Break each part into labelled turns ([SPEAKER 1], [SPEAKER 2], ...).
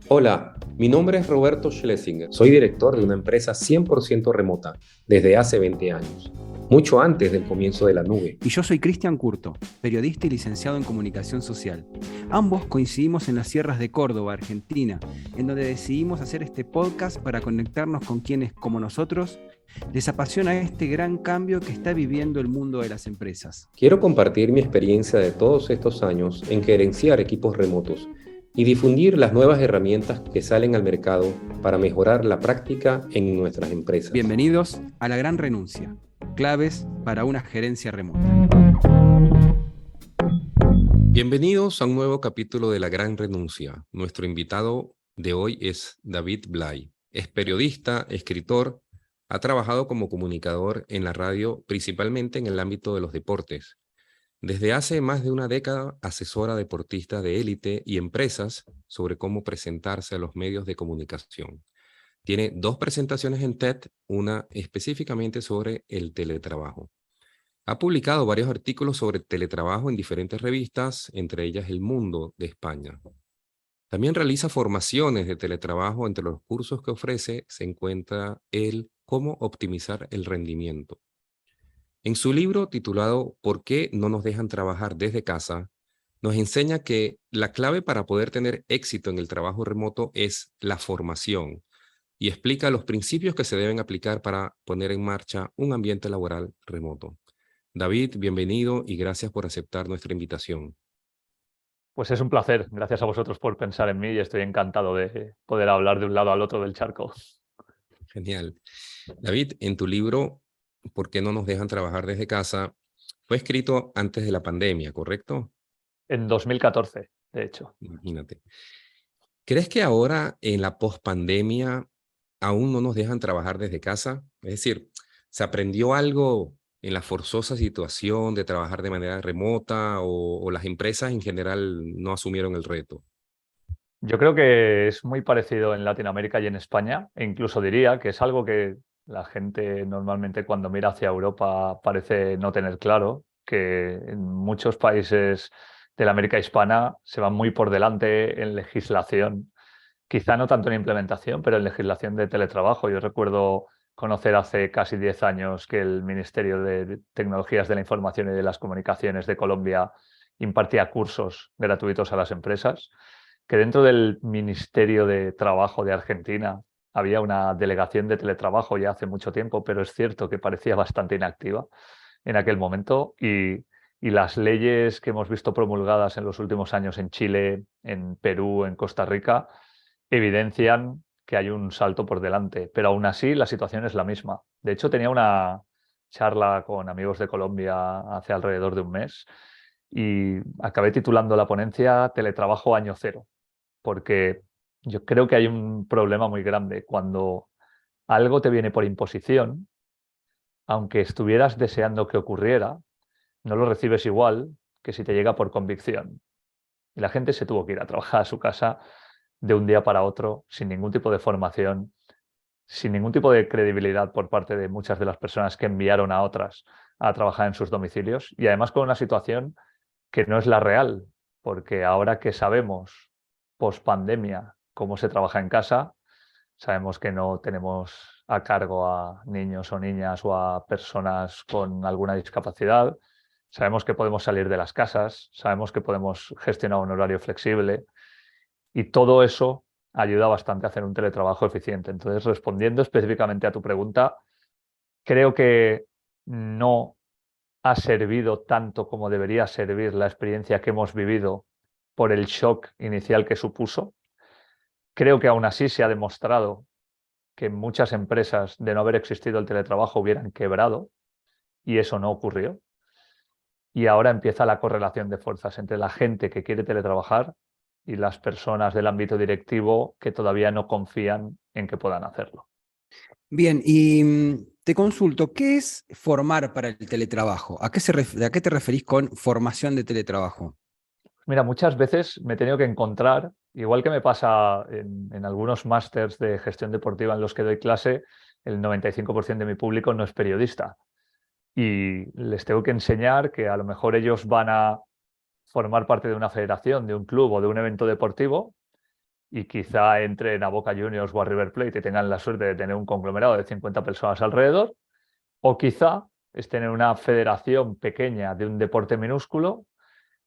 [SPEAKER 1] Hola, mi nombre es Roberto Schlesinger. Soy director de una empresa 100% remota desde hace 20 años, mucho antes del comienzo de la nube.
[SPEAKER 2] Y yo soy Cristian Curto, periodista y licenciado en comunicación social. Ambos coincidimos en las sierras de Córdoba, Argentina, en donde decidimos hacer este podcast para conectarnos con quienes, como nosotros, les apasiona este gran cambio que está viviendo el mundo de las empresas.
[SPEAKER 1] Quiero compartir mi experiencia de todos estos años en gerenciar equipos remotos y difundir las nuevas herramientas que salen al mercado para mejorar la práctica en nuestras empresas.
[SPEAKER 2] Bienvenidos a La Gran Renuncia, claves para una gerencia remota.
[SPEAKER 1] Bienvenidos a un nuevo capítulo de La Gran Renuncia. Nuestro invitado de hoy es David Blay. Es periodista, escritor, ha trabajado como comunicador en la radio, principalmente en el ámbito de los deportes. Desde hace más de una década asesora a deportistas de élite y empresas sobre cómo presentarse a los medios de comunicación. Tiene 2 presentaciones en TED, una específicamente sobre el teletrabajo. Ha publicado varios artículos sobre teletrabajo en diferentes revistas, entre ellas El Mundo de España. También realiza formaciones de teletrabajo. Entre los cursos que ofrece se encuentra el Cómo optimizar el rendimiento. En su libro titulado ¿Por qué no nos dejan trabajar desde casa?, nos enseña que la clave para poder tener éxito en el trabajo remoto es la formación y explica los principios que se deben aplicar para poner en marcha un ambiente laboral remoto. David, bienvenido y gracias por aceptar nuestra invitación.
[SPEAKER 3] Pues es un placer. Gracias a vosotros por pensar en mí y estoy encantado de poder hablar de un lado al otro del charco.
[SPEAKER 1] Genial. David, en tu libro ¿Por qué no nos dejan trabajar desde casa?, fue escrito antes de la pandemia, ¿correcto?
[SPEAKER 3] En 2014, de hecho.
[SPEAKER 1] Imagínate. ¿Crees que ahora en la pospandemia aún no nos dejan trabajar desde casa? Es decir, ¿se aprendió algo en la forzosa situación de trabajar de manera remota o las empresas en general no asumieron el reto?
[SPEAKER 3] Yo creo que es muy parecido en Latinoamérica y en España, e incluso diría que es algo que la gente normalmente cuando mira hacia Europa parece no tener claro, que en muchos países de la América hispana se van muy por delante en legislación, quizá no tanto en implementación, pero en legislación de teletrabajo. Yo recuerdo conocer hace casi 10 años que el Ministerio de Tecnologías de la Información y de las Comunicaciones de Colombia impartía cursos gratuitos a las empresas, que dentro del Ministerio de Trabajo de Argentina había una delegación de teletrabajo ya hace mucho tiempo, pero es cierto que parecía bastante inactiva en aquel momento y las leyes que hemos visto promulgadas en los últimos años en Chile, en Perú, en Costa Rica, evidencian que hay un salto por delante, pero aún así la situación es la misma. De hecho, tenía una charla con amigos de Colombia hace alrededor de un mes y acabé titulando la ponencia Teletrabajo año cero, porque yo creo que hay un problema muy grande cuando algo te viene por imposición, aunque estuvieras deseando que ocurriera, no lo recibes igual que si te llega por convicción. Y la gente se tuvo que ir a trabajar a su casa de un día para otro, sin ningún tipo de formación, sin ningún tipo de credibilidad por parte de muchas de las personas que enviaron a otras a trabajar en sus domicilios y además con una situación que no es la real, porque ahora que sabemos, post pandemia, cómo se trabaja en casa, sabemos que no tenemos a cargo a niños o niñas o a personas con alguna discapacidad, sabemos que podemos salir de las casas, sabemos que podemos gestionar un horario flexible y todo eso ayuda bastante a hacer un teletrabajo eficiente. Entonces, respondiendo específicamente a tu pregunta, creo que no ha servido tanto como debería servir la experiencia que hemos vivido por el shock inicial que supuso. Creo que aún así se ha demostrado que muchas empresas, de no haber existido el teletrabajo, hubieran quebrado y eso no ocurrió. Y ahora empieza la correlación de fuerzas entre la gente que quiere teletrabajar y las personas del ámbito directivo que todavía no confían en que puedan hacerlo.
[SPEAKER 2] Bien, y te consulto, ¿qué es formar para el teletrabajo? ¿A qué te referís con formación de teletrabajo?
[SPEAKER 3] Mira, muchas veces me he tenido que encontrar, igual que me pasa en algunos másters de gestión deportiva en los que doy clase, el 95% de mi público no es periodista. Y les tengo que enseñar que a lo mejor ellos van a formar parte de una federación, de un club o de un evento deportivo y quizá entren a Boca Juniors o a River Plate y tengan la suerte de tener un conglomerado de 50 personas alrededor, o quizá estén en una federación pequeña de un deporte minúsculo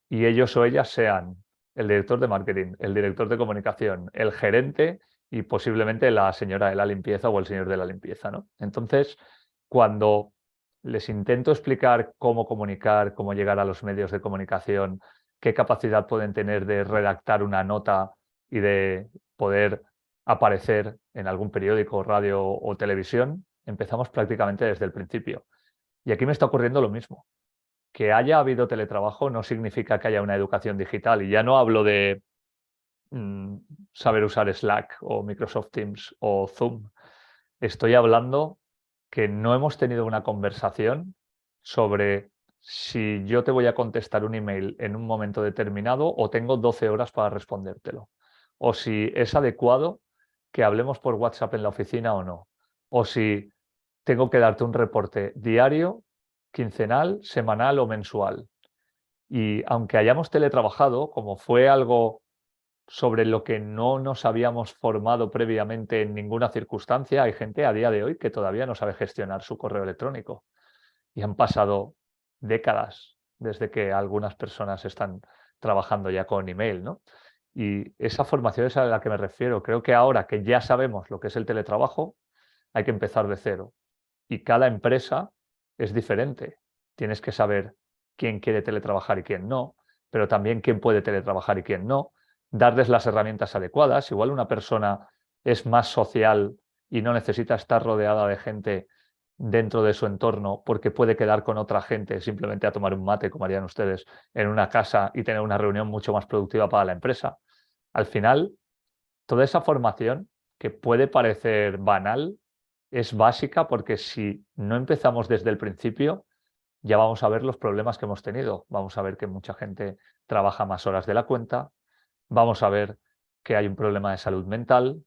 [SPEAKER 3] y ellos o ellas sean el director de marketing, el director de comunicación, el gerente y posiblemente la señora de la limpieza o el señor de la limpieza, ¿no? Entonces, cuando les intento explicar cómo comunicar, cómo llegar a los medios de comunicación, qué capacidad pueden tener de redactar una nota y de poder aparecer en algún periódico, radio o televisión, empezamos prácticamente desde el principio. Y aquí me está ocurriendo lo mismo. Que haya habido teletrabajo no significa que haya una educación digital. Y ya no hablo de saber usar Slack o Microsoft Teams o Zoom. Estoy hablando que no hemos tenido una conversación sobre si yo te voy a contestar un email en un momento determinado o tengo 12 horas para respondértelo. O si es adecuado que hablemos por WhatsApp en la oficina o no. O si tengo que darte un reporte diario, quincenal, semanal o mensual. Y aunque hayamos teletrabajado, como fue algo sobre lo que no nos habíamos formado previamente en ninguna circunstancia, hay gente a día de hoy que todavía no sabe gestionar su correo electrónico. Y han pasado décadas desde que algunas personas están trabajando ya con email, ¿no? Y esa formación es a la que me refiero. Creo que ahora que ya sabemos lo que es el teletrabajo, hay que empezar de cero. Y cada empresa es diferente. Tienes que saber quién quiere teletrabajar y quién no, pero también quién puede teletrabajar y quién no, darles las herramientas adecuadas. Igual una persona es más social y no necesita estar rodeada de gente dentro de su entorno porque puede quedar con otra gente simplemente a tomar un mate, como harían ustedes, en una casa y tener una reunión mucho más productiva para la empresa. Al final, toda esa formación que puede parecer banal es básica porque si no empezamos desde el principio, ya vamos a ver los problemas que hemos tenido. Vamos a ver que mucha gente trabaja más horas de la cuenta, vamos a ver que hay un problema de salud mental,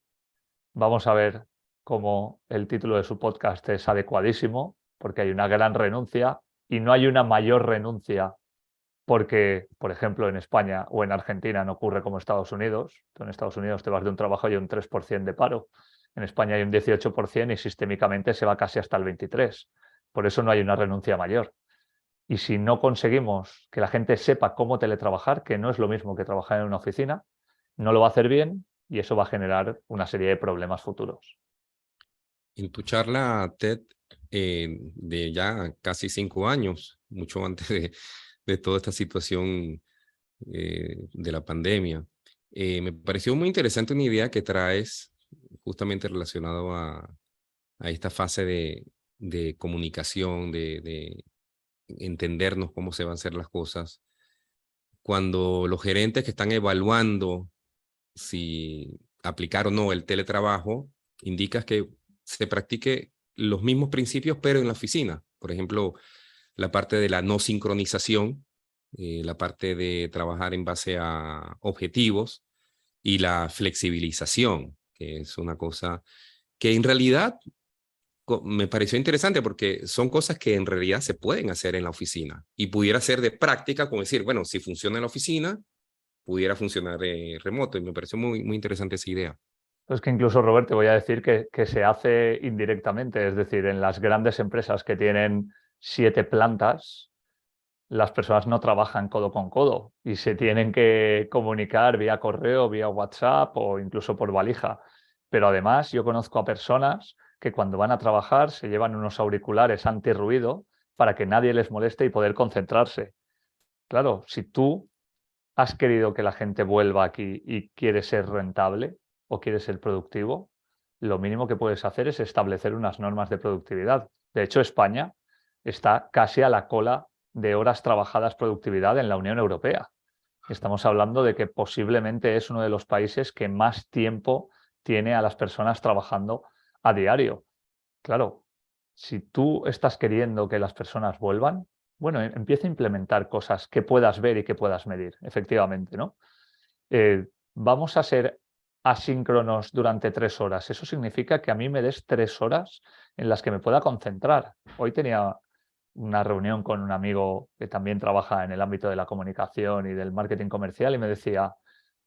[SPEAKER 3] vamos a ver cómo el título de su podcast es adecuadísimo, porque hay una gran renuncia y no hay una mayor renuncia porque, por ejemplo, en España o en Argentina no ocurre como Estados Unidos. Tú en Estados Unidos te vas de un trabajo y hay un 3% de paro. En España hay un 18% y sistémicamente se va casi hasta el 23%. Por eso no hay una renuncia mayor. Y si no conseguimos que la gente sepa cómo teletrabajar, que no es lo mismo que trabajar en una oficina, no lo va a hacer bien y eso va a generar una serie de problemas futuros.
[SPEAKER 1] En tu charla TED de ya casi 5 años, mucho antes de toda esta situación de la pandemia, me pareció muy interesante una idea que traes justamente relacionado a esta fase de comunicación, de entendernos cómo se van a hacer las cosas. Cuando los gerentes que están evaluando si aplicar o no el teletrabajo, indicas que se practique los mismos principios, pero en la oficina. Por ejemplo, la parte de la no sincronización, la parte de trabajar en base a objetivos y la flexibilización, que es una cosa que en realidad me pareció interesante porque son cosas que en realidad se pueden hacer en la oficina y pudiera ser de práctica, como decir, bueno, si funciona en la oficina, pudiera funcionar remoto, y me pareció muy, muy interesante esa idea.
[SPEAKER 3] Es que incluso, Robert, te voy a decir que se hace indirectamente, es decir, en las grandes empresas que tienen 7 plantas, las personas no trabajan codo con codo y se tienen que comunicar vía correo, vía WhatsApp o incluso por valija. Pero además yo conozco a personas que cuando van a trabajar se llevan unos auriculares antirruido para que nadie les moleste y poder concentrarse. Claro, si tú has querido que la gente vuelva aquí y quiere ser rentable o quiere ser productivo, lo mínimo que puedes hacer es establecer unas normas de productividad. De hecho, España está casi a la cola de horas trabajadas productividad en la Unión Europea. Estamos hablando de que posiblemente es uno de los países que más tiempo tiene a las personas trabajando a diario. Claro, si tú estás queriendo que las personas vuelvan, bueno, empieza a implementar cosas que puedas ver y que puedas medir, efectivamente, ¿no? Vamos a ser asíncronos durante 3 horas. Eso significa que a mí me des 3 horas en las que me pueda concentrar. Hoy tenía una reunión con un amigo que también trabaja en el ámbito de la comunicación y del marketing comercial y me decía,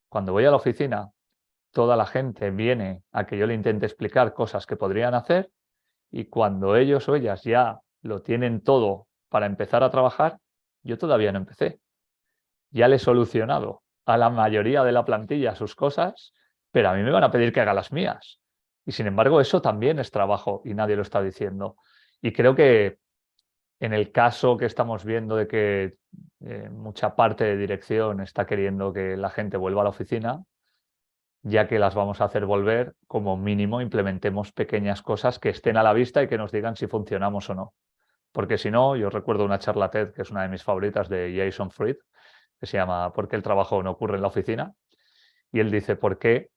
[SPEAKER 3] cuando voy a la oficina, toda la gente viene a que yo le intente explicar cosas que podrían hacer, y cuando ellos o ellas ya lo tienen todo para empezar a trabajar, yo todavía no empecé. Ya le he solucionado a la mayoría de la plantilla sus cosas, pero a mí me van a pedir que haga las mías. Y sin embargo, eso también es trabajo y nadie lo está diciendo. Y creo que en el caso que estamos viendo de que mucha parte de dirección está queriendo que la gente vuelva a la oficina, ya que las vamos a hacer volver, como mínimo implementemos pequeñas cosas que estén a la vista y que nos digan si funcionamos o no. Porque si no, yo recuerdo una charla TED, que es una de mis favoritas, de Jason Fried, que se llama ¿Por qué el trabajo no ocurre en la oficina? Y él dice, ¿por qué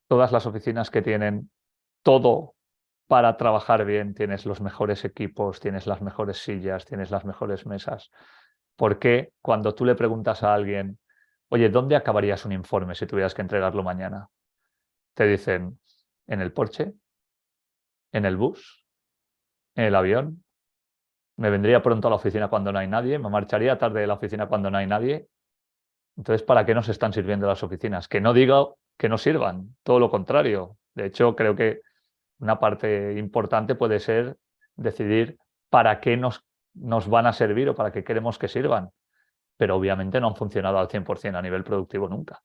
[SPEAKER 3] todas las oficinas que tienen todo para trabajar bien, tienes los mejores equipos, tienes las mejores sillas, tienes las mejores mesas? ¿Por qué cuando tú le preguntas a alguien, oye, ¿dónde acabarías un informe si tuvieras que entregarlo mañana? Te dicen, ¿en el porche? ¿En el bus? ¿En el avión? ¿Me vendría pronto a la oficina cuando no hay nadie? ¿Me marcharía tarde de la oficina cuando no hay nadie? Entonces, ¿para qué nos están sirviendo las oficinas? Que no digo que no sirvan, todo lo contrario. De hecho, creo que una parte importante puede ser decidir para qué nos van a servir o para qué queremos que sirvan. Pero obviamente no han funcionado al 100% a nivel productivo nunca.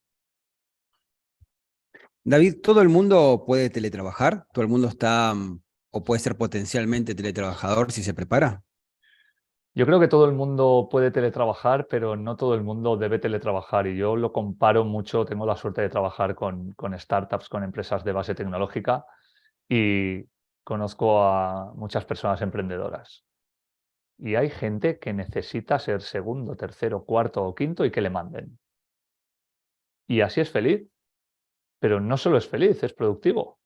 [SPEAKER 2] David, ¿todo el mundo puede teletrabajar? ¿Todo el mundo está o puede ser potencialmente teletrabajador si se prepara?
[SPEAKER 3] Yo creo que todo el mundo puede teletrabajar, pero no todo el mundo debe teletrabajar. Y yo lo comparo mucho, tengo la suerte de trabajar con startups, con empresas de base tecnológica, y conozco a muchas personas emprendedoras. Y hay gente que necesita ser segundo, tercero, cuarto o quinto y que le manden. Y así es feliz, pero no solo es feliz, es productivo.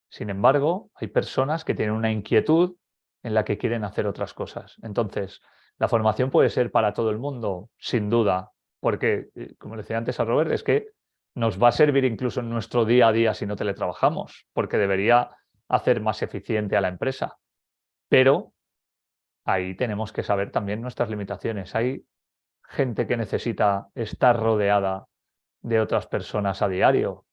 [SPEAKER 3] Sin embargo, hay personas que tienen una inquietud en la que quieren hacer otras cosas. Entonces, la formación puede ser para todo el mundo, sin duda, porque, como le decía antes a Robert, es que nos va a servir incluso en nuestro día a día si no teletrabajamos, porque debería hacer más eficiente a la empresa. Pero ahí tenemos que saber también nuestras limitaciones. Hay gente que necesita estar rodeada de otras personas a diario.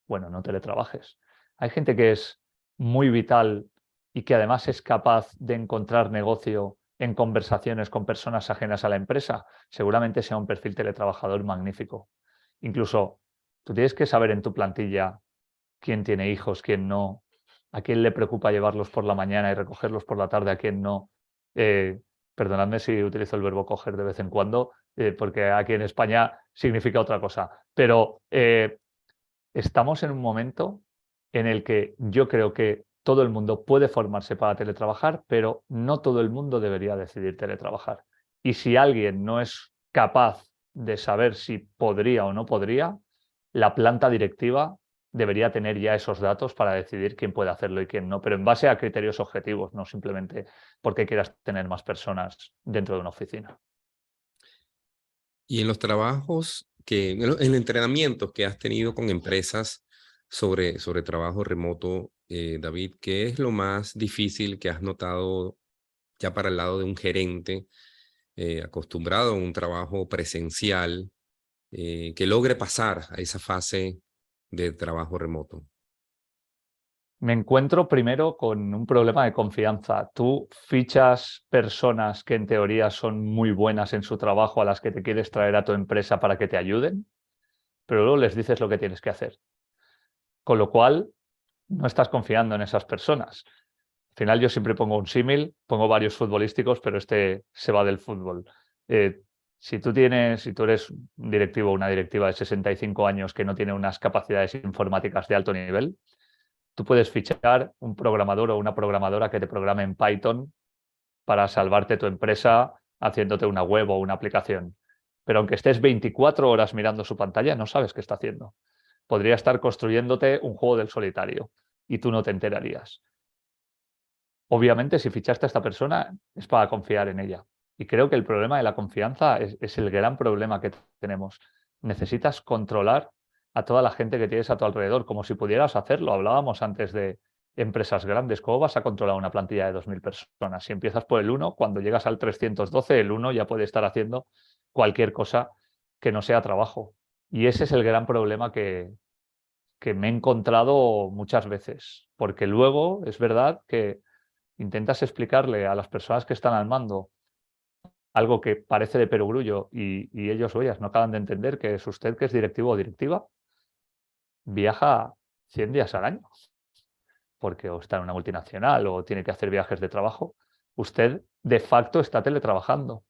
[SPEAKER 3] Bueno, no teletrabajes. Hay gente que es muy vital y que además es capaz de encontrar negocio en conversaciones con personas ajenas a la empresa. Seguramente sea un perfil teletrabajador magnífico. Incluso tú tienes que saber en tu plantilla quién tiene hijos, quién no, a quién le preocupa llevarlos por la mañana y recogerlos por la tarde, a quién no. Perdonadme si utilizo el verbo coger de vez en cuando, porque aquí en España significa otra cosa. Pero estamos en un momento en el que yo creo que todo el mundo puede formarse para teletrabajar, pero no todo el mundo debería decidir teletrabajar. Y si alguien no es capaz de saber si podría o no podría, la planta directiva debería tener ya esos datos para decidir quién puede hacerlo y quién no, pero en base a criterios objetivos, no simplemente porque quieras tener más personas dentro de una oficina.
[SPEAKER 1] Y en los trabajos en entrenamientos que has tenido con empresas sobre trabajo remoto, David, ¿qué es lo más difícil que has notado ya para el lado de un gerente acostumbrado a un trabajo presencial, que logre pasar a esa fase de trabajo remoto?
[SPEAKER 3] Me encuentro primero con un problema de confianza. Tú fichas personas que en teoría son muy buenas en su trabajo, a las que te quieres traer a tu empresa para que te ayuden, pero luego les dices lo que tienes que hacer. Con lo cual, no estás confiando en esas personas. Al final yo siempre pongo un símil, pongo varios futbolísticos, pero este se va del fútbol. Si tú eres un directivo o una directiva de 65 años que no tiene unas capacidades informáticas de alto nivel, tú puedes fichar un programador o una programadora que te programe en Python para salvarte tu empresa haciéndote una web o una aplicación. Pero aunque estés 24 horas mirando su pantalla, no sabes qué está haciendo. Podría estar construyéndote un juego del solitario y tú no te enterarías. Obviamente, si fichaste a esta persona es para confiar en ella. Y creo que el problema de la confianza es el gran problema que tenemos. Necesitas controlar a toda la gente que tienes a tu alrededor, como si pudieras hacerlo. Hablábamos antes de empresas grandes. ¿Cómo vas a controlar una plantilla de 2.000 personas? Si empiezas por el 1, cuando llegas al 312, el 1 ya puede estar haciendo cualquier cosa que no sea trabajo. Y ese es el gran problema que me he encontrado muchas veces, porque luego es verdad que intentas explicarle a las personas que están al mando algo que parece de perogrullo y ellos o ellas no acaban de entender que es usted, que es directivo o directiva, viaja 100 días al año, porque o está en una multinacional o tiene que hacer viajes de trabajo. Usted de facto está teletrabajando,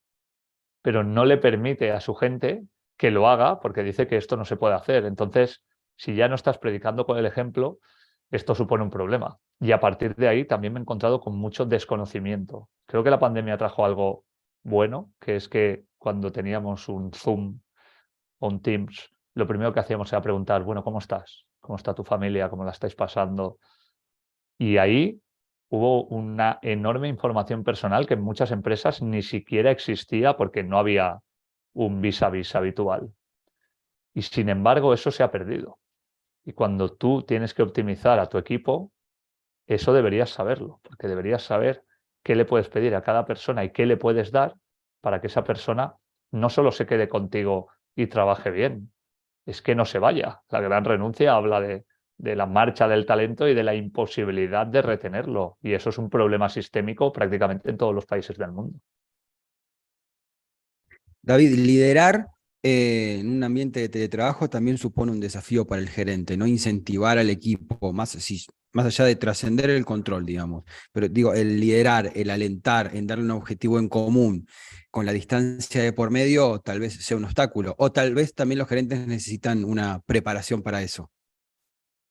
[SPEAKER 3] pero no le permite a su gente que lo haga porque dice que esto no se puede hacer. Entonces, si ya no estás predicando con el ejemplo, esto supone un problema. Y a partir de ahí también me he encontrado con mucho desconocimiento. Creo que la pandemia trajo algo bueno, que es que cuando teníamos un Zoom o un Teams, lo primero que hacíamos era preguntar, bueno, ¿cómo estás? ¿Cómo está tu familia? ¿Cómo la estáis pasando? Y ahí hubo una enorme información personal que en muchas empresas ni siquiera existía porque no había un vis a vis habitual. Y sin embargo, eso se ha perdido. Y cuando tú tienes que optimizar a tu equipo, eso deberías saberlo, porque deberías saber qué le puedes pedir a cada persona y qué le puedes dar para que esa persona no solo se quede contigo y trabaje bien, es que no se vaya. La gran renuncia habla de la marcha del talento y de la imposibilidad de retenerlo. Y eso es un problema sistémico prácticamente en todos los países del mundo.
[SPEAKER 2] David, liderar en un ambiente de teletrabajo también supone un desafío para el gerente, ¿no? Incentivar al equipo, más allá de trascender el control, digamos. Pero digo, el liderar, el alentar, en darle un objetivo en común, con la distancia de por medio, tal vez sea un obstáculo. O tal vez también los gerentes necesitan una preparación para eso.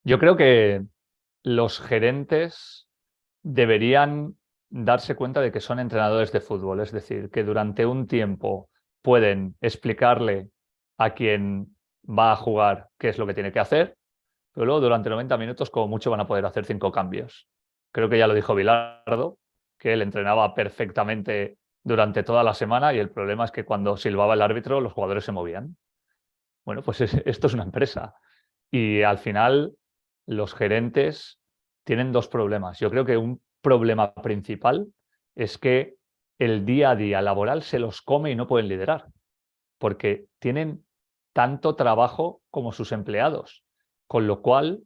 [SPEAKER 3] Yo creo que los gerentes deberían darse cuenta de que son entrenadores de fútbol, es decir, que durante un tiempo pueden explicarle a quien va a jugar qué es lo que tiene que hacer, pero luego durante 90 minutos como mucho van a poder hacer 5 cambios. Creo que ya lo dijo Bilardo, que él entrenaba perfectamente durante toda la semana y el problema es que cuando silbaba el árbitro los jugadores se movían. Bueno, pues esto es una empresa y al final los gerentes tienen dos problemas. Yo creo que un problema principal es que el día a día laboral se los come y no pueden liderar, porque tienen tanto trabajo como sus empleados, con lo cual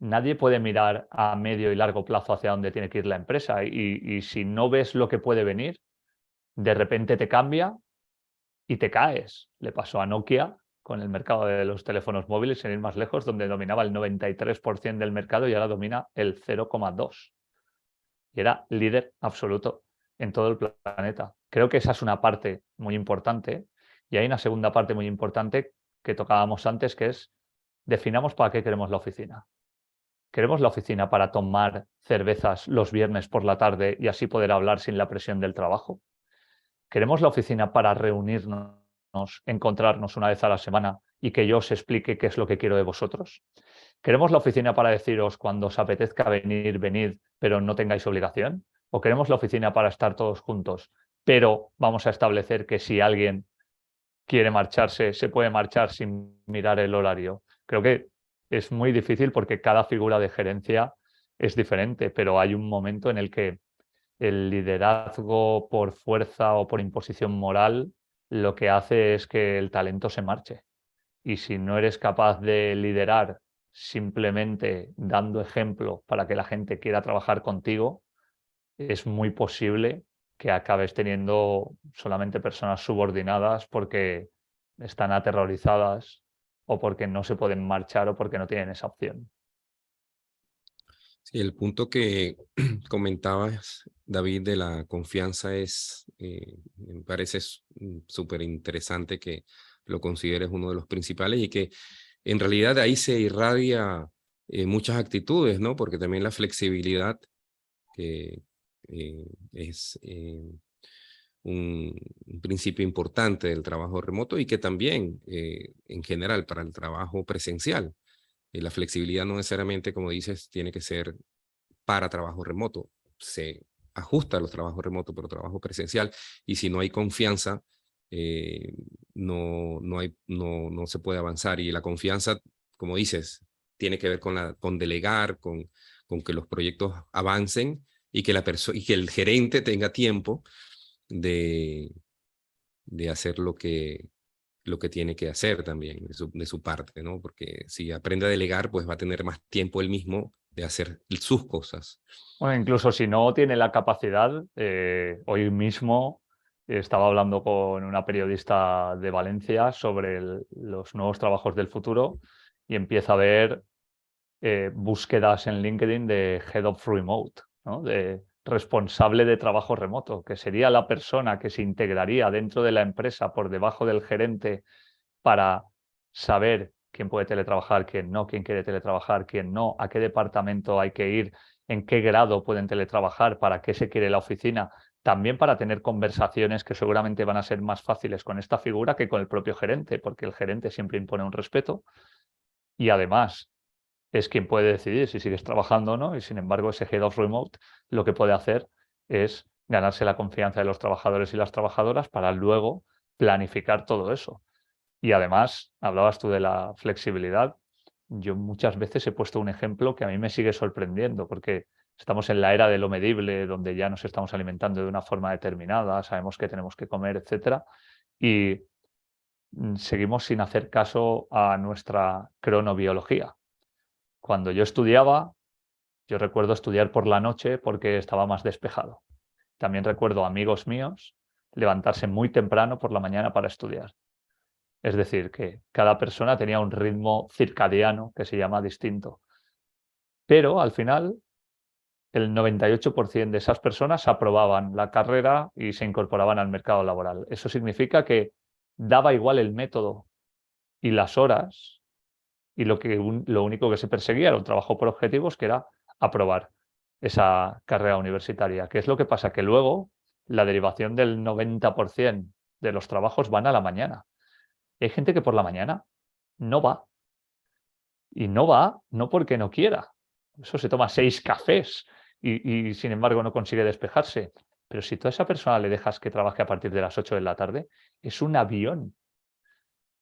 [SPEAKER 3] nadie puede mirar a medio y largo plazo hacia dónde tiene que ir la empresa y si no ves lo que puede venir, de repente te cambia y te caes. Le pasó a Nokia con el mercado de los teléfonos móviles, sin ir más lejos, donde dominaba el 93% del mercado y ahora domina el 0,2%. Y era líder absoluto en todo el planeta. Creo que esa es una parte muy importante. Y hay una segunda parte muy importante que tocábamos antes, que es definamos para qué queremos la oficina. ¿Queremos la oficina para tomar cervezas los viernes por la tarde y así poder hablar sin la presión del trabajo? ¿Queremos la oficina para reunirnos, encontrarnos una vez a la semana y que yo os explique qué es lo que quiero de vosotros? ¿Queremos la oficina para deciros cuando os apetezca venir, venid, pero no tengáis obligación? ¿O queremos la oficina para estar todos juntos, pero vamos a establecer que si alguien quiere marcharse, se puede marchar sin mirar el horario? Creo que es muy difícil porque cada figura de gerencia es diferente, pero hay un momento en el que el liderazgo por fuerza o por imposición moral lo que hace es que el talento se marche. Y si no eres capaz de liderar simplemente dando ejemplo para que la gente quiera trabajar contigo, es muy posible que acabes teniendo solamente personas subordinadas porque están aterrorizadas o porque no se pueden marchar o porque no tienen esa opción.
[SPEAKER 1] Sí, el punto que comentabas, David, de la confianza me parece súper interesante que lo consideres uno de los principales y que en realidad de ahí se irradia muchas actitudes, ¿no? Porque también la flexibilidad, que es un principio importante del trabajo remoto y que también en general para el trabajo presencial. La flexibilidad no necesariamente, como dices, tiene que ser para trabajo remoto. Se ajusta a los trabajos remotos, pero trabajo presencial. Y si no hay confianza, no se puede avanzar. Y la confianza, como dices, tiene que ver con delegar, con que los proyectos avancen y que el gerente tenga tiempo de hacer lo que tiene que hacer también de su parte, ¿no? Porque si aprende a delegar, pues va a tener más tiempo él mismo de hacer sus cosas.
[SPEAKER 3] Bueno, incluso si no tiene la capacidad, hoy mismo estaba hablando con una periodista de Valencia sobre los nuevos trabajos del futuro y empieza a ver búsquedas en LinkedIn de Head of Remote, ¿no? De responsable de trabajo remoto, que sería la persona que se integraría dentro de la empresa por debajo del gerente para saber quién puede teletrabajar, quién no, quién quiere teletrabajar, quién no, a qué departamento hay que ir, en qué grado pueden teletrabajar, para qué se quiere la oficina, también para tener conversaciones que seguramente van a ser más fáciles con esta figura que con el propio gerente, porque el gerente siempre impone un respeto y además es quien puede decidir si sigues trabajando o no, y sin embargo ese Head of Remote lo que puede hacer es ganarse la confianza de los trabajadores y las trabajadoras para luego planificar todo eso. Y además, hablabas tú de la flexibilidad. Yo muchas veces he puesto un ejemplo que a mí me sigue sorprendiendo, porque estamos en la era de lo medible, donde ya nos estamos alimentando de una forma determinada, sabemos que tenemos que comer, etcétera, y seguimos sin hacer caso a nuestra cronobiología. Cuando yo estudiaba, yo recuerdo estudiar por la noche porque estaba más despejado. También recuerdo amigos míos levantarse muy temprano por la mañana para estudiar. Es decir, que cada persona tenía un ritmo circadiano que se llama distinto. Pero al final, el 98% de esas personas aprobaban la carrera y se incorporaban al mercado laboral. Eso significa que daba igual el método y las horas, y lo único que se perseguía era un trabajo por objetivos, que era aprobar esa carrera universitaria. ¿Qué es lo que pasa? Que luego la derivación del 90% de los trabajos van a la mañana. Hay gente que por la mañana no va. Y no va, no porque no quiera. Eso se toma 6 cafés y sin embargo no consigue despejarse. Pero si tú a esa persona le dejas que trabaje a partir de las 8 de la tarde, es un avión.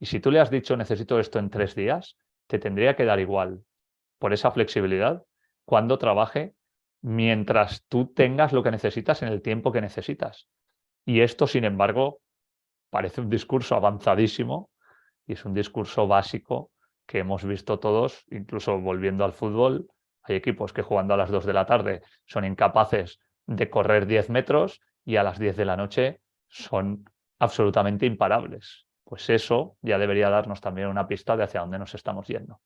[SPEAKER 3] Y si tú le has dicho necesito esto en 3 días, te tendría que dar igual por esa flexibilidad cuando trabaje mientras tú tengas lo que necesitas en el tiempo que necesitas. Y esto, sin embargo, parece un discurso avanzadísimo y es un discurso básico que hemos visto todos, incluso volviendo al fútbol. Hay equipos que jugando a las 2 de la tarde son incapaces de correr 10 metros y a las 10 de la noche son absolutamente imparables. Pues eso ya debería darnos también una pista de hacia dónde nos estamos yendo.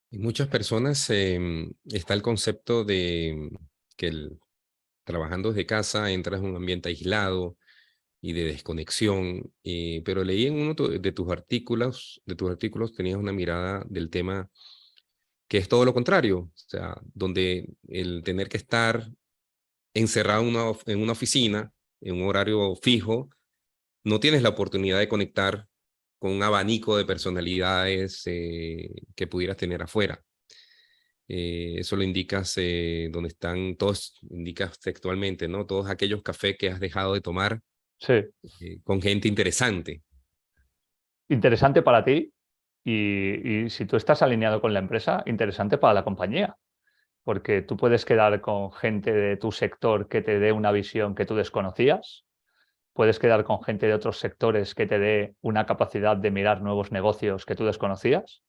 [SPEAKER 1] En muchas personas está el concepto de que trabajando desde casa entras en un ambiente aislado y de desconexión, pero leí en uno de tus artículos tenías una mirada del tema que es todo lo contrario, o sea, donde el tener que estar encerrado en una oficina, en un horario fijo, no tienes la oportunidad de conectar con un abanico de personalidades que pudieras tener afuera. Eso lo indicas donde están todos, indicas textualmente, ¿no? Todos aquellos cafés que has dejado de tomar
[SPEAKER 3] Sí,
[SPEAKER 1] con gente interesante.
[SPEAKER 3] interesante para ti y si tú estás alineado con la empresa, interesante para la compañía, porque tú puedes quedar con gente de tu sector que te dé una visión que tú desconocías, puedes quedar con gente de otros sectores que te dé una capacidad de mirar nuevos negocios que tú desconocías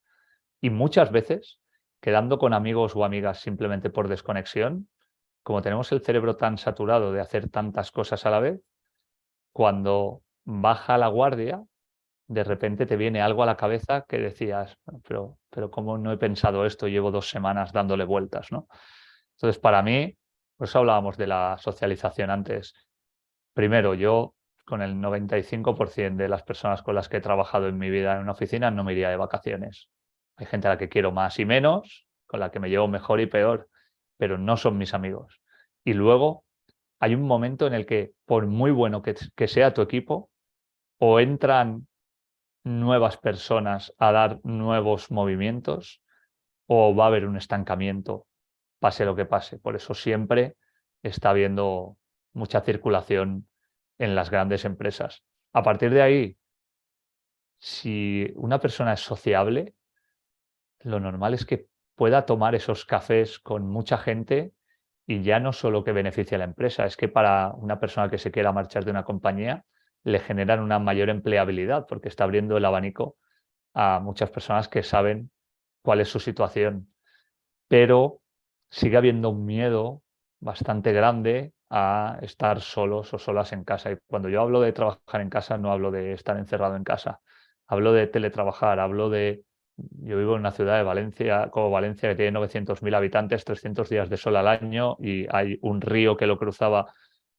[SPEAKER 3] y muchas veces, quedando con amigos o amigas simplemente por desconexión, como tenemos el cerebro tan saturado de hacer tantas cosas a la vez, cuando baja la guardia, de repente te viene algo a la cabeza que decías, pero ¿cómo no he pensado esto? Llevo 2 semanas dándole vueltas, ¿no? Entonces, para mí, por eso hablábamos de la socialización antes. Primero, yo con el 95% de las personas con las que he trabajado en mi vida en una oficina no me iría de vacaciones. Hay gente a la que quiero más y menos, con la que me llevo mejor y peor, pero no son mis amigos. Y luego hay un momento en el que, por muy bueno que sea tu equipo, o entran nuevas personas a dar nuevos movimientos o va a haber un estancamiento, pase lo que pase. Por eso siempre está habiendo mucha circulación en las grandes empresas. A partir de ahí, si una persona es sociable, lo normal es que pueda tomar esos cafés con mucha gente y ya no solo que beneficie a la empresa, es que para una persona que se quiera marchar de una compañía, le generan una mayor empleabilidad porque está abriendo el abanico a muchas personas que saben cuál es su situación. Pero sigue habiendo un miedo bastante grande a estar solos o solas en casa. Y cuando yo hablo de trabajar en casa, no hablo de estar encerrado en casa. Hablo de teletrabajar, hablo de... Yo vivo en una ciudad de Valencia, como Valencia, que tiene 900.000 habitantes, 300 días de sol al año, y hay un río que lo cruzaba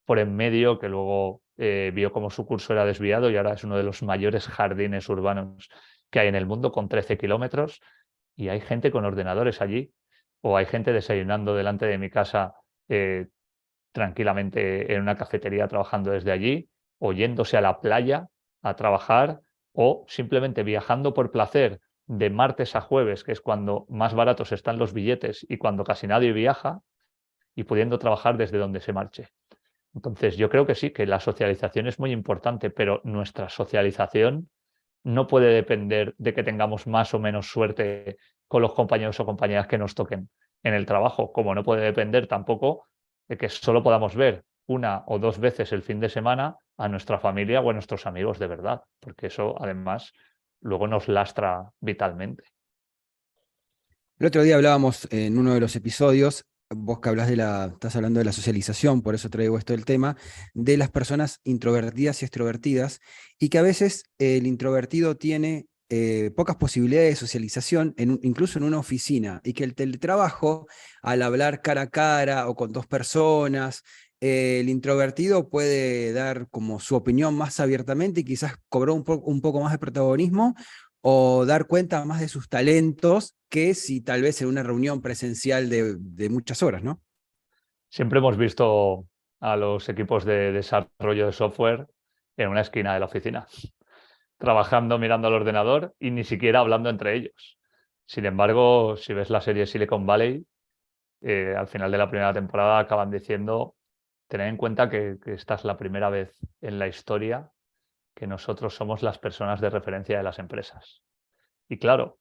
[SPEAKER 3] por en medio, que luego vio como su curso era desviado y ahora es uno de los mayores jardines urbanos que hay en el mundo, con 13 kilómetros, y hay gente con ordenadores allí, o hay gente desayunando delante de mi casa eh, tranquilamente en una cafetería trabajando desde allí, o yéndose a la playa a trabajar, o simplemente viajando por placer de martes a jueves, que es cuando más baratos están los billetes y cuando casi nadie viaja, y pudiendo trabajar desde donde se marche. Entonces, yo creo que sí, que la socialización es muy importante, pero nuestra socialización no puede depender de que tengamos más o menos suerte con los compañeros o compañeras que nos toquen en el trabajo, como no puede depender tampoco de que solo podamos ver una o dos veces el fin de semana a nuestra familia o a nuestros amigos de verdad, porque eso además luego nos lastra vitalmente.
[SPEAKER 2] El otro día hablábamos en uno de los episodios, vos que estás hablando de la socialización, por eso traigo esto del tema, de las personas introvertidas y extrovertidas, y que a veces el introvertido tiene pocas posibilidades de socialización, incluso en una oficina, y que el teletrabajo, al hablar cara a cara o con dos personas, el introvertido puede dar como su opinión más abiertamente y quizás cobrar un poco más de protagonismo o dar cuenta más de sus talentos que si tal vez en una reunión presencial de muchas horas, ¿no?
[SPEAKER 3] Siempre hemos visto a los equipos de desarrollo de software en una esquina de la oficina, trabajando mirando al ordenador y ni siquiera hablando entre ellos. Sin embargo, si ves la serie Silicon Valley, al final de la primera temporada acaban diciendo, tened en cuenta que esta es la primera vez en la historia que nosotros somos las personas de referencia de las empresas. Y claro,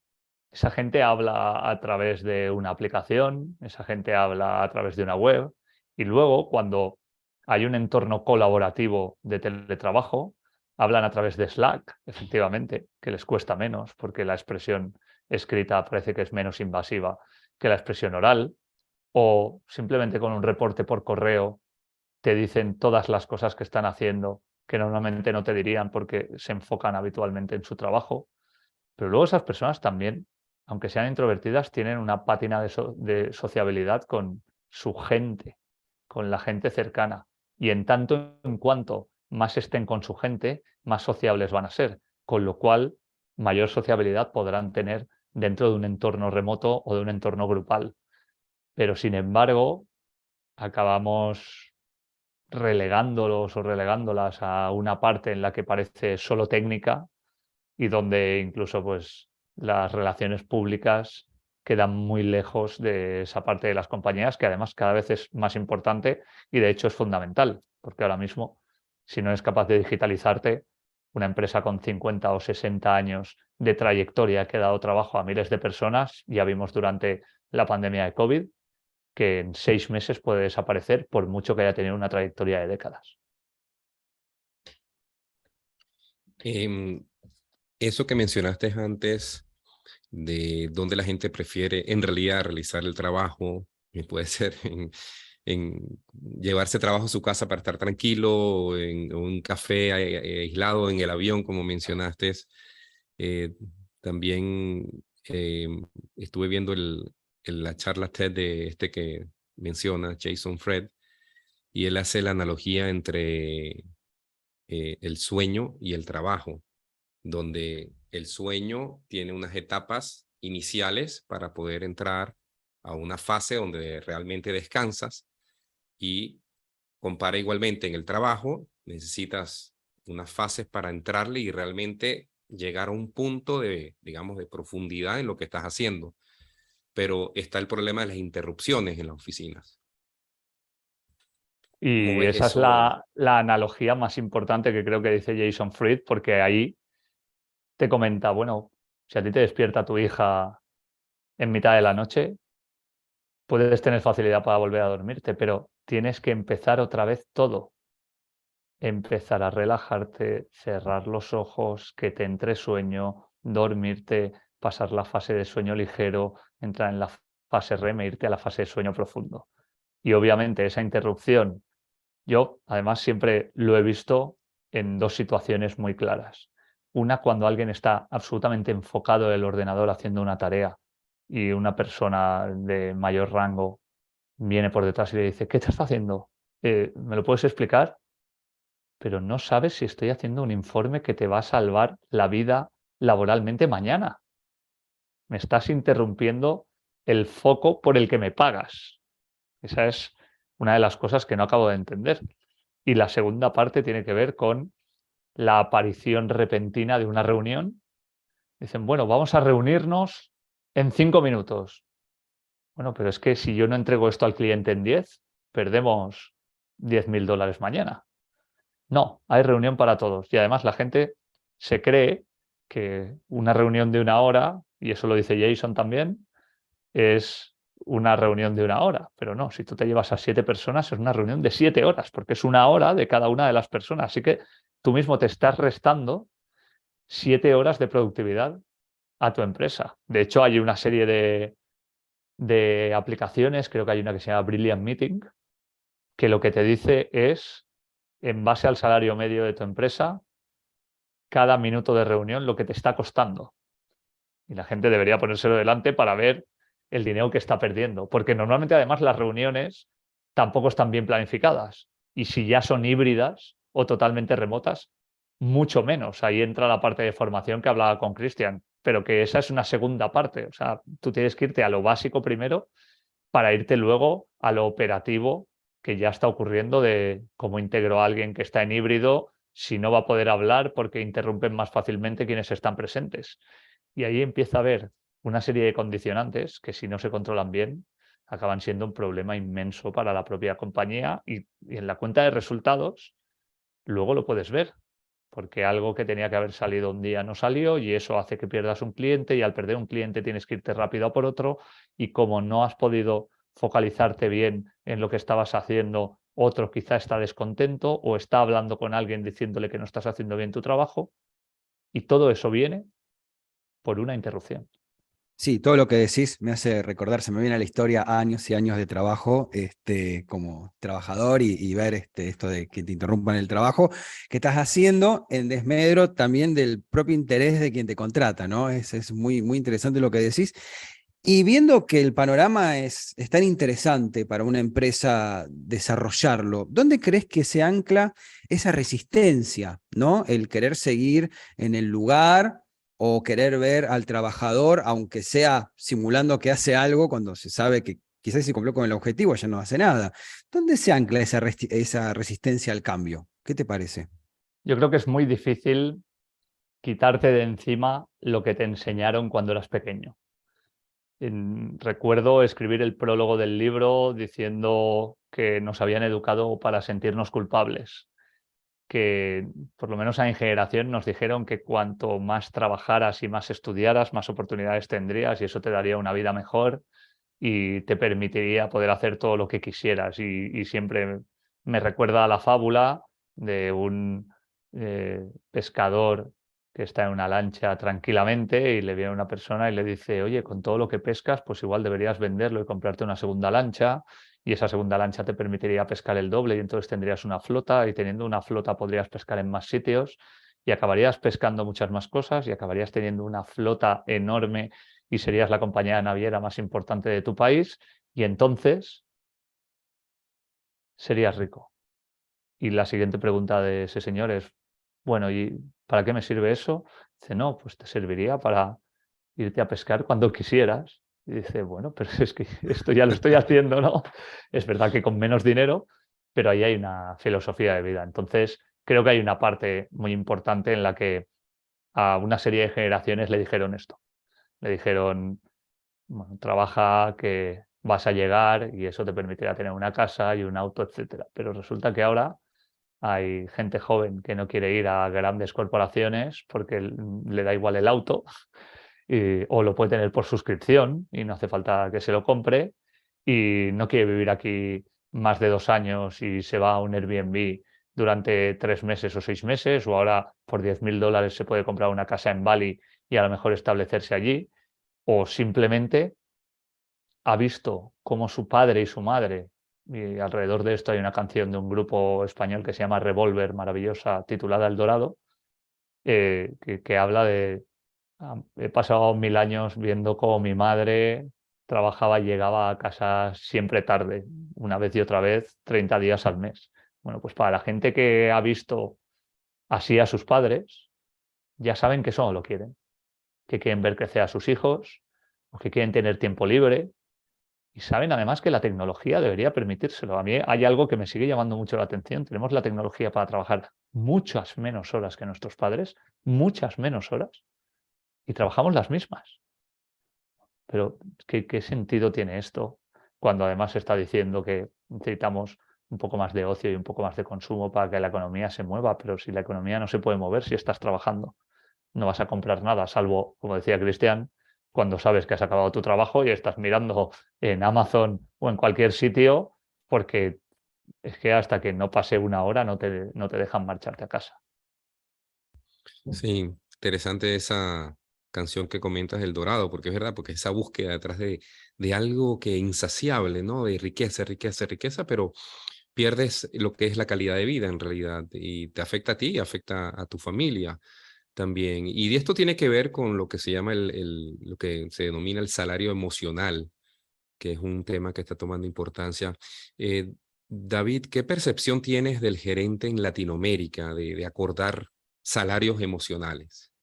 [SPEAKER 3] esa gente habla a través de una aplicación, esa gente habla a través de una web, y luego cuando hay un entorno colaborativo de teletrabajo, hablan a través de Slack, efectivamente, que les cuesta menos porque la expresión escrita parece que es menos invasiva que la expresión oral, o simplemente con un reporte por correo te dicen todas las cosas que están haciendo que normalmente no te dirían porque se enfocan habitualmente en su trabajo. Pero luego esas personas también, aunque sean introvertidas, tienen una pátina de sociabilidad con su gente, con la gente cercana. Y en tanto en cuanto más estén con su gente, más sociables van a ser, con lo cual mayor sociabilidad podrán tener dentro de un entorno remoto o de un entorno grupal. Pero sin embargo, acabamos relegándolos o relegándolas a una parte en la que parece solo técnica y donde incluso pues las relaciones públicas quedan muy lejos de esa parte de las compañías, que además cada vez es más importante y de hecho es fundamental, porque ahora mismo, si no eres capaz de digitalizarte, una empresa con 50 o 60 años de trayectoria que ha dado trabajo a miles de personas, ya vimos durante la pandemia de COVID, que en 6 meses puede desaparecer por mucho que haya tenido una trayectoria de décadas.
[SPEAKER 1] Em, Eso que mencionaste antes de dónde la gente prefiere en realidad realizar el trabajo, puede ser en llevarse trabajo a su casa para estar tranquilo, o en un café aislado en el avión, como mencionaste. Eh, También estuve viendo la charla TED de este que menciona, Jason Fred, y él hace la analogía entre el sueño y el trabajo, donde el sueño tiene unas etapas iniciales para poder entrar a una fase donde realmente descansas, y compara igualmente en el trabajo, necesitas unas fases para entrarle y realmente llegar a un punto de, digamos, de profundidad en lo que estás haciendo. Pero está el problema de las interrupciones en las oficinas. ¿Cómo
[SPEAKER 3] Y
[SPEAKER 1] ves
[SPEAKER 3] esa es
[SPEAKER 1] eso?
[SPEAKER 3] la analogía más importante que creo que dice Jason Fried, porque ahí te comenta, bueno, si a ti te despierta tu hija en mitad de la noche, puedes tener facilidad para volver a dormirte, pero tienes que empezar otra vez todo. empezar a relajarte, cerrar los ojos, que te entre sueño, dormirte, pasar la fase de sueño ligero, entrar en la fase REM e irte a la fase de sueño profundo. Y obviamente esa interrupción, yo además siempre lo he visto en dos situaciones muy claras. Una, cuando alguien está absolutamente enfocado en el ordenador haciendo una tarea y una persona de mayor rango viene por detrás y le dice: ¿qué te está haciendo? ¿Me lo puedes explicar? Pero no sabes si estoy haciendo un informe que te va a salvar la vida laboralmente mañana. Me estás interrumpiendo el foco por el que me pagas. Esa es una de las cosas que no acabo de entender. Y la segunda parte tiene que ver con la aparición repentina de una reunión. Dicen: bueno, vamos a reunirnos en 5 minutos. Bueno, pero es que si yo no entrego esto al cliente en 10, perdemos $10.000 mañana. No, hay reunión para todos. Y además la gente se cree que una reunión de 1 hora, y eso lo dice Jason también, es una reunión de 1 hora. Pero no, si tú te llevas a 7 personas es una reunión de 7 horas, porque es 1 hora de cada una de las personas. Así que tú mismo te estás restando 7 horas de productividad a tu empresa. De hecho, hay una serie de aplicaciones, creo que hay una que se llama Brilliant Meeting, que lo que te dice es, en base al salario medio de tu empresa, cada minuto de reunión lo que te está costando. Y la gente debería ponérselo delante para ver el dinero que está perdiendo, porque normalmente además las reuniones tampoco están bien planificadas. Y si ya son híbridas o totalmente remotas, mucho menos. Ahí entra la parte de formación que hablaba con Cristian, pero que esa es una segunda parte. O sea, tú tienes que irte a lo básico primero para irte luego a lo operativo que ya está ocurriendo, de cómo integro a alguien que está en híbrido si no va a poder hablar porque interrumpen más fácilmente quienes están presentes. Y ahí empieza a haber una serie de condicionantes que, si no se controlan bien, acaban siendo un problema inmenso para la propia compañía, y en la cuenta de resultados luego lo puedes ver, porque algo que tenía que haber salido un día no salió y eso hace que pierdas un cliente, y al perder un cliente tienes que irte rápido a por otro, y como no has podido focalizarte bien en lo que estabas haciendo, otro quizá está descontento o está hablando con alguien diciéndole que no estás haciendo bien tu trabajo, y todo eso viene por una interrupción.
[SPEAKER 2] Sí, todo lo que decís me hace recordar, se me viene a la historia años y años de trabajo como trabajador y ver esto de que te interrumpan el trabajo que estás haciendo en desmedro también del propio interés de quien te contrata, ¿no? Es muy, muy interesante lo que decís. Y viendo que el panorama es tan interesante para una empresa desarrollarlo, ¿dónde crees que se ancla esa resistencia, ¿no? El querer seguir en el lugar o querer ver al trabajador, aunque sea simulando que hace algo, cuando se sabe que quizás si cumplió con el objetivo ya no hace nada. ¿Dónde se ancla esa resistencia al cambio? ¿Qué te parece?
[SPEAKER 3] Yo creo que es muy difícil quitarte de encima lo que te enseñaron cuando eras pequeño. Recuerdo escribir el prólogo del libro diciendo que nos habían educado para sentirnos culpables, que por lo menos a mi generación nos dijeron que cuanto más trabajaras y más estudiaras, más oportunidades tendrías, y eso te daría una vida mejor y te permitiría poder hacer todo lo que quisieras. Y siempre me recuerda a la fábula de un pescador que está en una lancha tranquilamente y le viene una persona y le dice: oye, con todo lo que pescas, pues igual deberías venderlo y comprarte una segunda lancha, y esa segunda lancha te permitiría pescar el doble y entonces tendrías una flota, y teniendo una flota podrías pescar en más sitios y acabarías pescando muchas más cosas y acabarías teniendo una flota enorme y serías la compañía naviera más importante de tu país, y entonces serías rico. Y la siguiente pregunta de ese señor es: bueno, ¿y para qué me sirve eso? Dice: no, pues te serviría para irte a pescar cuando quisieras. Y dice: bueno, pero es que esto ya lo estoy haciendo, ¿no? Es verdad que con menos dinero, pero ahí hay una filosofía de vida. Entonces, creo que hay una parte muy importante en la que a una serie de generaciones le dijeron esto. Le dijeron: bueno, trabaja, que vas a llegar y eso te permitirá tener una casa y un auto, etcétera. Pero resulta que ahora hay gente joven que no quiere ir a grandes corporaciones porque le da igual el auto, o lo puede tener por suscripción y no hace falta que se lo compre, y no quiere vivir aquí más de 2 años y se va a un Airbnb durante 3 meses o 6 meses, o ahora por $10.000 se puede comprar una casa en Bali y a lo mejor establecerse allí, o simplemente ha visto cómo su padre y su madre, y alrededor de esto hay una canción de un grupo español que se llama Revolver, maravillosa, titulada El Dorado, que habla de: he pasado 1000 años viendo cómo mi madre trabajaba y llegaba a casa siempre tarde, una vez y otra vez, 30 días al mes. Bueno, pues para la gente que ha visto así a sus padres, ya saben que eso no lo quieren, que quieren ver crecer a sus hijos, o que quieren tener tiempo libre, y saben además que la tecnología debería permitírselo. A mí hay algo que me sigue llamando mucho la atención. Tenemos la tecnología para trabajar muchas menos horas que nuestros padres, muchas menos horas, y trabajamos las mismas. Pero, ¿qué sentido tiene esto? Cuando además se está diciendo que necesitamos un poco más de ocio y un poco más de consumo para que la economía se mueva, pero si la economía no se puede mover, si estás trabajando, no vas a comprar nada, salvo, como decía Cristian, cuando sabes que has acabado tu trabajo y estás mirando en Amazon o en cualquier sitio, porque es que hasta que no pase una hora no te dejan marcharte a casa.
[SPEAKER 1] Sí, interesante esa canción que comentas, El Dorado, porque es verdad, porque esa búsqueda detrás de algo que insaciable, ¿no? De riqueza, riqueza, riqueza, pero pierdes lo que es la calidad de vida en realidad y te afecta a ti y afecta a tu familia también. Y esto tiene que ver con lo que se llama lo que se denomina el salario emocional, que es un tema que está tomando importancia. Eh, David, ¿qué percepción tienes del gerente en Latinoamérica de acordar salarios emocionales?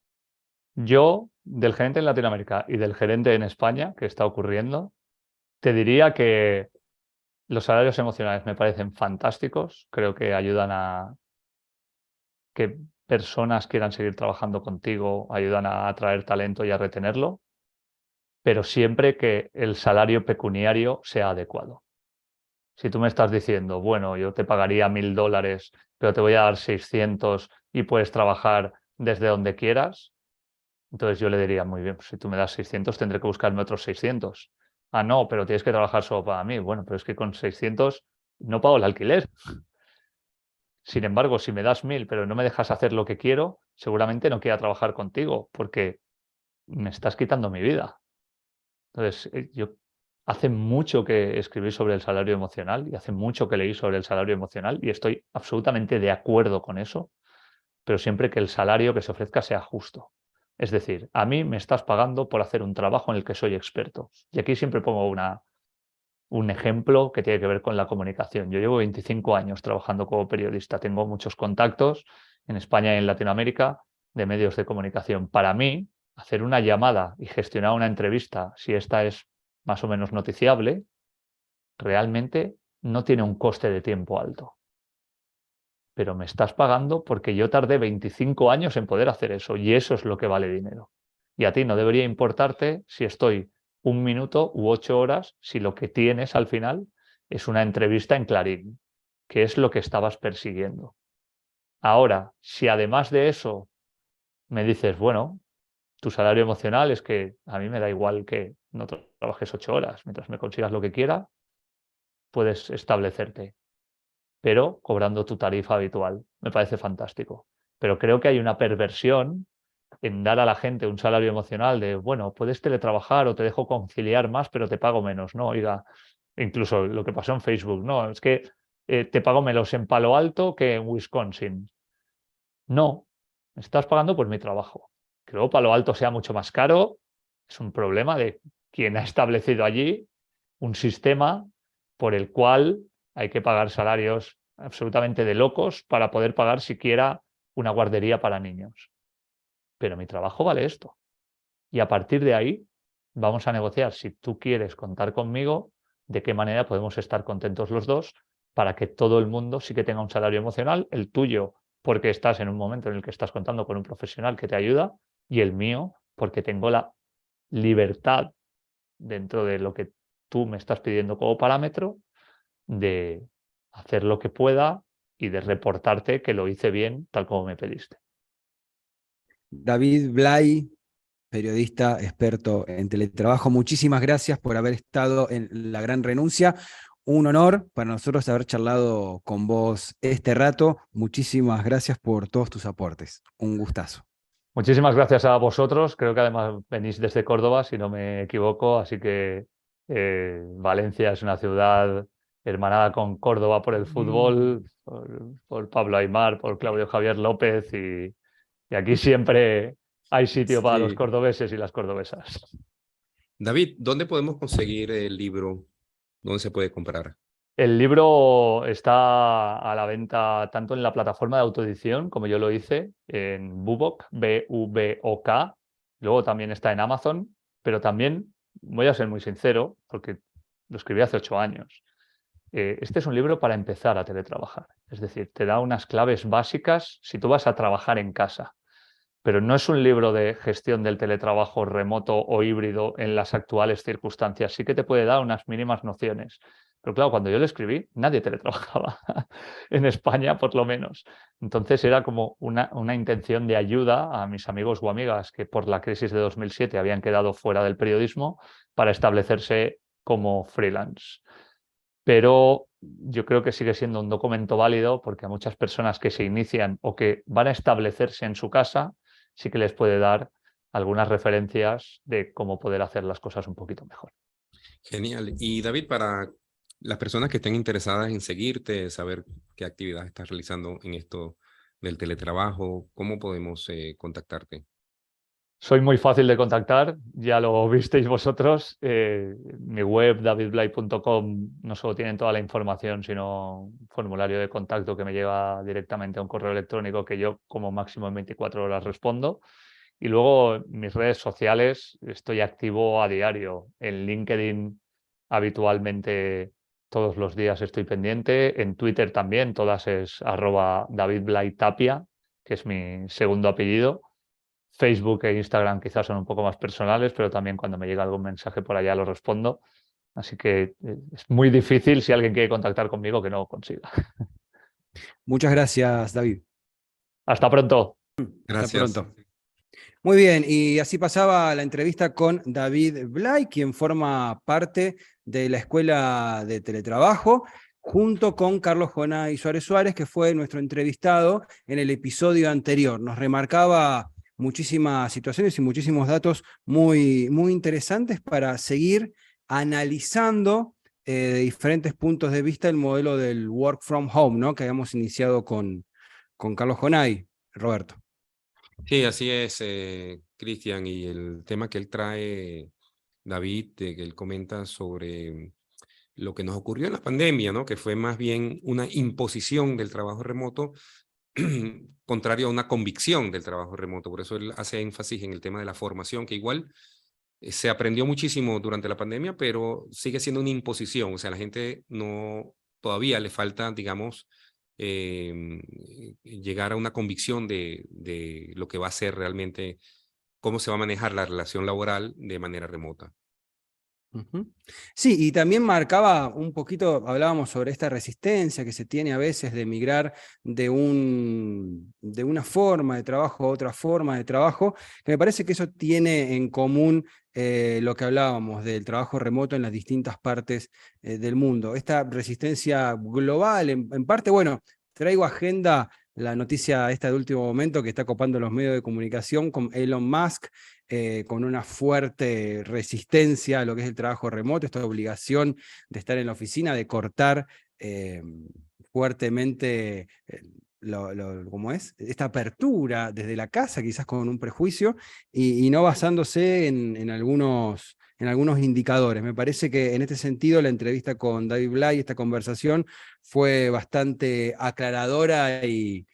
[SPEAKER 3] Yo, del gerente en Latinoamérica y del gerente en España, que está ocurriendo, te diría que los salarios emocionales me parecen fantásticos. Creo que ayudan a que personas quieran seguir trabajando contigo, ayudan a atraer talento y a retenerlo, pero siempre que el salario pecuniario sea adecuado. Si tú me estás diciendo, bueno, yo te pagaría $1000, pero te voy a dar 600 y puedes trabajar desde donde quieras, entonces yo le diría, muy bien, pues si tú me das 600 tendré que buscarme otros 600. Ah, no, pero tienes que trabajar solo para mí. Bueno, pero es que con 600 no pago el alquiler. Sin embargo, si me das 1000 pero no me dejas hacer lo que quiero, seguramente no quiera trabajar contigo porque me estás quitando mi vida. Entonces, yo hace mucho que escribí sobre el salario emocional y hace mucho que leí sobre el salario emocional y estoy absolutamente de acuerdo con eso, pero siempre que el salario que se ofrezca sea justo. Es decir, a mí me estás pagando por hacer un trabajo en el que soy experto. Y aquí siempre pongo un ejemplo que tiene que ver con la comunicación. Yo llevo 25 años trabajando como periodista, tengo muchos contactos en España y en Latinoamérica de medios de comunicación. Para mí, hacer una llamada y gestionar una entrevista, si esta es más o menos noticiable, realmente no tiene un coste de tiempo alto. Pero me estás pagando porque yo tardé 25 años en poder hacer eso y eso es lo que vale dinero. Y a ti no debería importarte si estoy 1 minuto u 8 horas, si lo que tienes al final es una entrevista en Clarín, que es lo que estabas persiguiendo. Ahora, si además de eso me dices, bueno, tu salario emocional es que a mí me da igual que no trabajes 8 horas, mientras me consigas lo que quiera, puedes establecerte, pero cobrando tu tarifa habitual. Me parece fantástico. Pero creo que hay una perversión en dar a la gente un salario emocional de, bueno, puedes teletrabajar o te dejo conciliar más, pero te pago menos, ¿no? Oiga, incluso lo que pasó en Facebook, no, es que te pago menos en Palo Alto que en Wisconsin. No, me estás pagando por mi trabajo. Que luego Palo Alto sea mucho más caro es un problema de quien ha establecido allí un sistema por el cual hay que pagar salarios absolutamente de locos para poder pagar siquiera una guardería para niños. Pero mi trabajo vale esto. Y a partir de ahí vamos a negociar, si tú quieres contar conmigo, de qué manera podemos estar contentos los dos para que todo el mundo sí que tenga un salario emocional, el tuyo porque estás en un momento en el que estás contando con un profesional que te ayuda y el mío porque tengo la libertad dentro de lo que tú me estás pidiendo como parámetro de hacer lo que pueda y de reportarte que lo hice bien tal como me pediste.
[SPEAKER 2] David Blay, periodista experto en teletrabajo, muchísimas gracias por haber estado en La Gran Renuncia. Un honor para nosotros haber charlado con vos este rato. Muchísimas gracias por todos tus aportes. Un gustazo.
[SPEAKER 3] Muchísimas gracias a vosotros. Creo que además venís desde Córdoba, si no me equivoco, así que Valencia es una ciudad hermanada con Córdoba por el fútbol, por Pablo Aimar, por Claudio Javier López y aquí siempre hay sitio para los
[SPEAKER 1] Sí.
[SPEAKER 3] cordobeses y las cordobesas.
[SPEAKER 1] David, ¿dónde podemos conseguir el libro? ¿Dónde se puede comprar?
[SPEAKER 3] El libro está a la venta tanto en la plataforma de autoedición, como yo lo hice, en Bubok, B-U-B-O-K. Luego también está en Amazon, pero también, voy a ser muy sincero, porque lo escribí hace 8 años. Este es un libro para empezar a teletrabajar. Es decir, te da unas claves básicas si tú vas a trabajar en casa. Pero no es un libro de gestión del teletrabajo remoto o híbrido en las actuales circunstancias. Sí que te puede dar unas mínimas nociones. Pero claro, cuando yo lo escribí, nadie teletrabajaba, en España por lo menos. Entonces era como una intención de ayuda a mis amigos o amigas que por la crisis de 2007 habían quedado fuera del periodismo para establecerse como freelance. Pero yo creo que sigue siendo un documento válido porque a muchas personas que se inician o que van a establecerse en su casa, sí que les puede dar algunas referencias de cómo poder hacer las cosas un poquito mejor.
[SPEAKER 1] Genial. Y David, para las personas que estén interesadas en seguirte, saber qué actividades estás realizando en esto del teletrabajo, ¿cómo podemos contactarte?
[SPEAKER 3] Soy muy fácil de contactar, ya lo visteis vosotros. Mi web, davidblay.com, no solo tienen toda la información, sino un formulario de contacto que me lleva directamente a un correo electrónico que yo como máximo en 24 horas respondo. Y luego mis redes sociales, estoy activo a diario. En LinkedIn habitualmente todos los días estoy pendiente. En Twitter también, todas es @davidblaytapia, que es mi segundo apellido. Facebook e Instagram quizás son un poco más personales, pero también cuando me llega algún mensaje por allá lo respondo. Así que es muy difícil si alguien quiere contactar conmigo que no lo consiga.
[SPEAKER 2] Muchas gracias, David.
[SPEAKER 3] Hasta pronto.
[SPEAKER 2] Hasta
[SPEAKER 1] Gracias.
[SPEAKER 2] pronto. Muy bien, y así pasaba la entrevista con David Blay, quien forma parte de la Escuela de Teletrabajo, junto con Carlos Jonay Suárez Suárez, que fue nuestro entrevistado en el episodio anterior. Nos remarcaba muchísimas situaciones y muchísimos datos muy, muy interesantes para seguir analizando de diferentes puntos de vista el modelo del work from home, ¿no? Que habíamos iniciado con Carlos Jonay, Roberto.
[SPEAKER 1] Sí, así es, Cristian, y el tema que él trae, David, que él comenta sobre lo que nos ocurrió en la pandemia, ¿no? Que fue más bien una imposición del trabajo remoto, contrario a una convicción del trabajo remoto. Por eso él hace énfasis en el tema de la formación, que igual se aprendió muchísimo durante la pandemia, pero sigue siendo una imposición. O sea, la gente no, todavía le falta, digamos, llegar a una convicción de lo que va a ser realmente, cómo se va a manejar la relación laboral de manera remota.
[SPEAKER 2] Sí, y también marcaba un poquito, hablábamos sobre esta resistencia que se tiene a veces de migrar de una forma de trabajo a otra forma de trabajo, que me parece que eso tiene en común lo que hablábamos del trabajo remoto en las distintas partes del mundo. Esta resistencia global, en parte, bueno, traigo agenda la noticia esta de último momento que está copando los medios de comunicación con Elon Musk, con una fuerte resistencia a lo que es el trabajo remoto, esta obligación de estar en la oficina, de cortar fuertemente ¿cómo es? Esta apertura desde la casa, quizás con un prejuicio, y no basándose en algunos indicadores. Me parece que en este sentido la entrevista con David Blay, esta conversación, fue bastante aclaradora y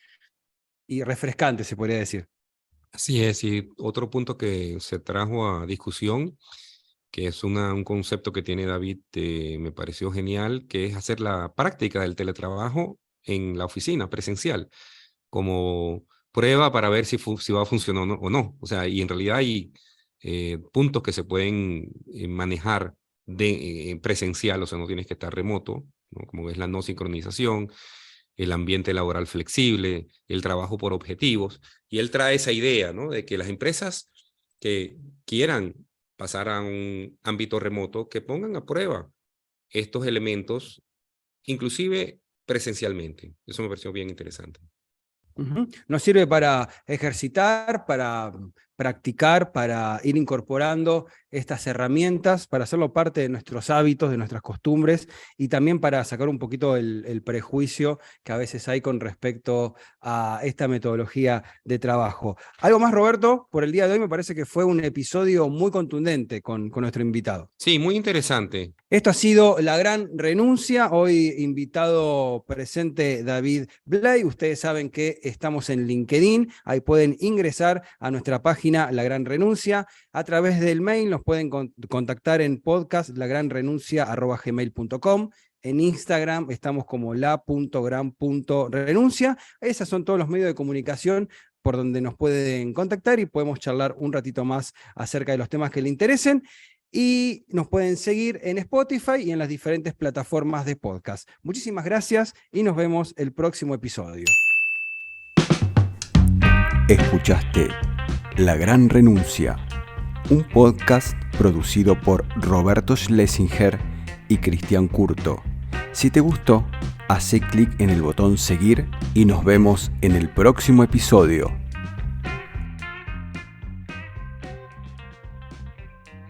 [SPEAKER 2] refrescante, se podría decir.
[SPEAKER 1] Así es, y otro punto que se trajo a discusión, que es un concepto que tiene David, me pareció genial, que es hacer la práctica del teletrabajo en la oficina presencial, como prueba para ver si va a funcionar o no. O sea, y en realidad hay puntos que se pueden manejar de presencial, o sea, no tienes que estar remoto, ¿no? Como es la no sincronización, el ambiente laboral flexible, el trabajo por objetivos. Y él trae esa idea, ¿no? De que las empresas que quieran pasar a un ámbito remoto, que pongan a prueba estos elementos, inclusive presencialmente. Eso me pareció bien interesante.
[SPEAKER 2] Nos sirve para ejercitar, para practicar, para ir incorporando estas herramientas, para hacerlo parte de nuestros hábitos, de nuestras costumbres, y también para sacar un poquito el prejuicio que a veces hay con respecto a esta metodología de trabajo. ¿Algo más, Roberto? Por el día de hoy me parece que fue un episodio muy contundente con nuestro invitado.
[SPEAKER 1] Sí, muy interesante.
[SPEAKER 2] Esto ha sido La Gran Renuncia. Hoy invitado presente David Blay. Ustedes saben que estamos en LinkedIn. Ahí pueden ingresar a nuestra página La Gran Renuncia. A través del mail nos pueden contactar en podcast.lagranrenuncia@gmail.com. En Instagram estamos como la.gran.renuncia. Esos son todos los medios de comunicación por donde nos pueden contactar y podemos charlar un ratito más acerca de los temas que le interesen. Y nos pueden seguir en Spotify y en las diferentes plataformas de podcast. Muchísimas gracias y nos vemos el próximo episodio.
[SPEAKER 4] Escuchaste La Gran Renuncia, un podcast producido por Roberto Schlesinger y Cristian Curto. Si te gustó, hace clic en el botón seguir y nos vemos en el próximo episodio.